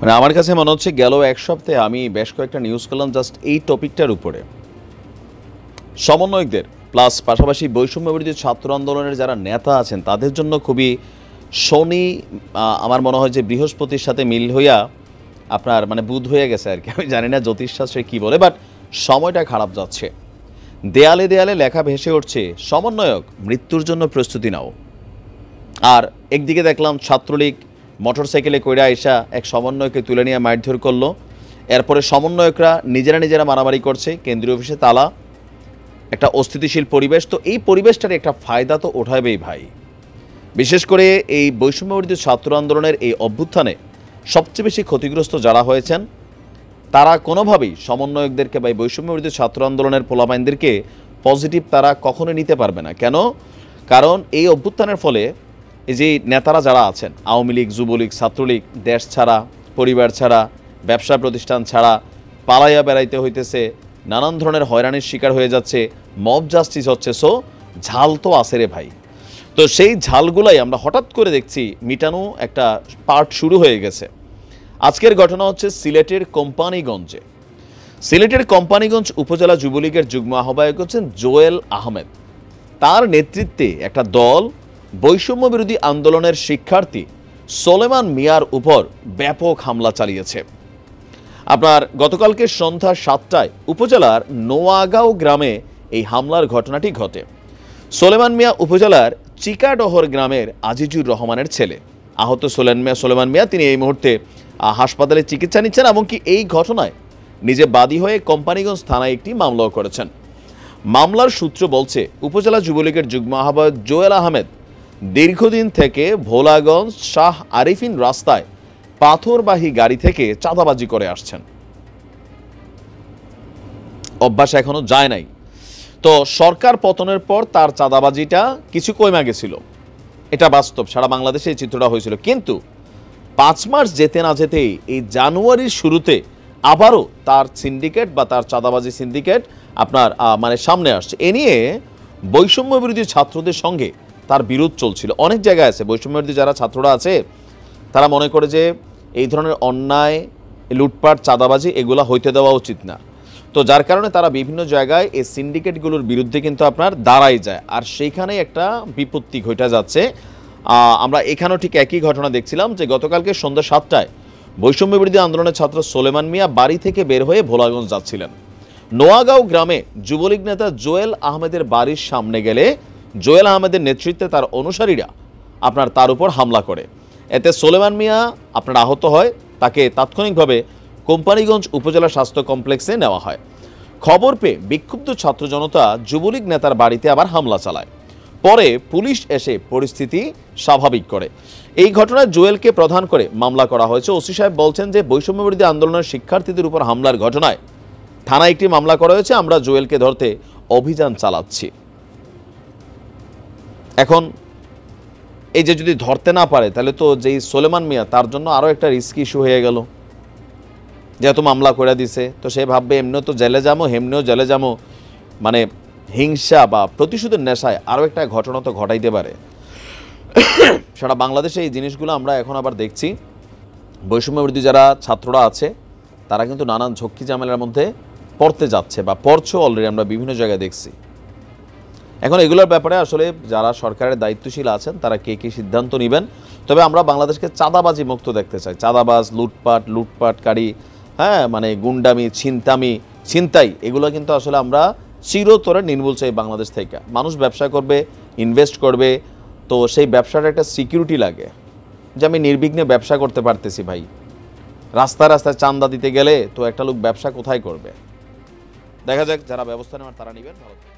মানে আমার কাছে মনে হচ্ছে গেল এক সপ্তাহে আমি বেশ কয়েকটা নিউজ করলাম জাস্ট এই টপিকটার উপরে। সমন্বয়কদের প্লাস পাশাপাশি বৈষম্য বিরোধী ছাত্র আন্দোলনের যারা নেতা আছেন তাদের জন্য খুবই শনি, আমার মনে হয় যে বৃহস্পতির সাথে মিল হইয়া আপনার মানে বুধ হয়ে গেছে আর কি। আমি জানি না জ্যোতিষশাস্ত্রে কী বলে, বাট সময়টা খারাপ যাচ্ছে। দেয়ালে দেয়ালে লেখা ভেসে উঠছে সমন্বয়ক মৃত্যুর জন্য প্রস্তুতি নাও। আর একদিকে দেখলাম ছাত্রলীগ মোটরসাইকেলে কইরা এসা এক সমন্বয়কে তুলে নিয়ে মারধর করলো। এরপরে সমন্বয়করা নিজেরা মারামারি করছে, কেন্দ্রীয় অফিসে তালা, একটা অস্থিতিশীল পরিবেশ। তো এই পরিবেশটার একটা ফায়দা তো ওঠাবেই ভাই। বিশেষ করে এই বৈষম্যবিরোধী ছাত্র আন্দোলনের এই অভ্যুত্থানে সবচেয়ে বেশি ক্ষতিগ্রস্ত যারা হয়েছেন তারা কোনোভাবেই সমন্বয়কদেরকে বা বৈষম্যবিরোধী ছাত্র আন্দোলনের পোলাপাইনদেরকে পজিটিভ তারা কখনো নিতে পারবে না। কেন? কারণ এই অভ্যুত্থানের ফলে এই যে নেতারা যারা আছেন, আওয়ামী লীগ, যুবলীগ, ছাত্রলীগ, দেশ ছাড়া, পরিবার ছাড়া, ব্যবসা প্রতিষ্ঠান ছাড়া পালাইয়া বেড়াইতে হইতেছে, নানান ধরনের হয়রানির শিকার হয়ে যাচ্ছে, মব জাস্টিস হচ্ছে। সো ঝাল তো আছে রে ভাই। তো সেই ঝালগুলাই আমরা হঠাৎ করে দেখছি মিটানো একটা পার্ট শুরু হয়ে গেছে। আজকের ঘটনা হচ্ছে সিলেটের কোম্পানিগঞ্জে। সিলেটের কোম্পানিগঞ্জ উপজেলা যুবলীগের যুগ্ম আহ্বায়ক হচ্ছেন জোয়েল আহমেদ। তার নেতৃত্বে একটা দল বৈষম্য বিরোধী আন্দোলনের শিক্ষার্থী সোলেমান মিয়ার উপর ব্যাপক হামলা চালিয়েছে। আপনার গতকালকে সন্ধ্যা 7টায় উপজেলার নোয়াগাঁও গ্রামে এই হামলার ঘটনাটি ঘটে। সোলেমান মিয়া উপজেলার চিকাডহর গ্রামের আজিজুর রহমানের ছেলে। আহত সোলেমান মিয়া তিনি এই মুহূর্তে হাসপাতালে চিকিৎসা নিচ্ছেন, এমনকি এই ঘটনায় নিজে বাদী হয়ে কোম্পানিগঞ্জ থানায় একটি মামলাও করেছেন। মামলার সূত্র বলছে উপজেলা যুবলীগের যুগ্ম আহ্বায়ক জোয়েল আহমেদ দীর্ঘদিন থেকে ভোলাগঞ্জ শাহ আরিফিন রাস্তায় পাথরবাহী গাড়ি থেকে চাঁদাবাজি করে আসছেন। অভ্যাস এখনো যায় নাই। তো সরকার পতনের পর তার চাঁদাবাজিটা কিছু কমে গেছিল, এটা বাস্তব, সারা বাংলাদেশে এই চিত্রটা হয়েছিল। কিন্তু 5 মাস যেতে না যেতেই এই জানুয়ারির শুরুতে আবারও তার সিন্ডিকেট বা তার চাঁদাবাজি সিন্ডিকেট আপনার মানে সামনে আসছে। এ নিয়ে বৈষম্য বিরোধী ছাত্রদের সঙ্গে তার বিরোধ চলছিল। অনেক জায়গায় আছে বৈষম্য বিরোধী যারা ছাত্ররা আছে তারা মনে করে যে এই ধরনের অন্যায়, লুটপাট, চাঁদাবাজি এগুলা হইতে দেওয়া উচিত না। তো যার কারণে তারা বিভিন্ন জায়গায় এই সিন্ডিকেটগুলোর বিরুদ্ধে কিন্তু আপনার দাঁড়াই যায়, আর সেইখানেই একটা বিপত্তি ঘটে যাচ্ছে। আমরা এখানেও ঠিক একই ঘটনা দেখছিলাম যে গতকালকে সন্ধ্যা 7টায় বৈষম্য বিরোধী আন্দোলনের ছাত্র সোলেমান মিয়া বাড়ি থেকে বের হয়ে ভোলাগঞ্জ যাচ্ছিলেন। নোয়াগাঁও গ্রামে যুবলীগ নেতা জোয়েল আহমেদের বাড়ির সামনে গেলে জোয়েল আহমেদের নেতৃত্বে তার অনুসারীরা আপনার তার উপর হামলা করে। এতে সোলেমান মিয়া আপনার আহত হয়, তাকে তাৎক্ষণিকভাবে কোম্পানিগঞ্জ উপজেলা স্বাস্থ্য কমপ্লেক্সে নেওয়া হয়। খবর পেয়ে বিক্ষুব্ধ ছাত্র জনতা যুবলীগ নেতার বাড়িতে আবার হামলা চালায়। পরে পুলিশ এসে পরিস্থিতি স্বাভাবিক করে। এই ঘটনায় জোয়েলকে প্রধান করে মামলা করা হয়েছে। ওসি সাহেব বলছেন যে বৈষম্য বিরোধী আন্দোলনের শিক্ষার্থীদের উপর হামলার ঘটনায় থানায় একটি মামলা করা হয়েছে, আমরা জোয়েলকে ধরতে অভিযান চালাচ্ছি। এখন এই যে যদি ধরতে না পারে তাহলে তো যেই সোলেমান মিয়া তার জন্য আরও একটা রিস্ক ইস্যু হয়ে গেল। যেহেতু মামলা করে দিছে তো সে ভাববে এমনিও তো জেলে যাবো, হেমনিও জেলে যাবো, মানে হিংসা বা প্রতিশোধের নেশায় আরও একটা ঘটনা তো ঘটাইতে পারে। সারা বাংলাদেশে এই জিনিসগুলো আমরা এখন আবার দেখছি। বৈষম্য বিরোধী যারা ছাত্ররা আছে তারা কিন্তু নানান ঝক্কি ঝামেলার মধ্যে পড়তে যাচ্ছে বা পড়ছে অলরেডি, আমরা বিভিন্ন জায়গায় দেখছি। এখন এগুলোর ব্যাপারে আসলে যারা সরকারের দায়িত্বশীল আছেন তারা কে কী সিদ্ধান্ত নেবেন। তবে আমরা বাংলাদেশকে চাঁদাবাজি মুক্ত দেখতে চাই। চাঁদাবাজ, লুটপাটকারী, হ্যাঁ মানে গুন্ডামি, ছিনতাই এগুলো কিন্তু আসলে আমরা চিরতরে নির্মূল চাই বাংলাদেশ থেকে। মানুষ ব্যবসা করবে, ইনভেস্ট করবে, তো সেই ব্যবসাটা একটা সিকিউরিটি লাগে যে আমি নির্বিঘ্নে ব্যবসা করতে পারতেছি। ভাই রাস্তায় রাস্তায় চাঁদা দিতে গেলে তো একটা লোক ব্যবসা কোথায় করবে? দেখা যাক, যারা ব্যবস্থা নেওয়ার তারা নেবেন। ভালো।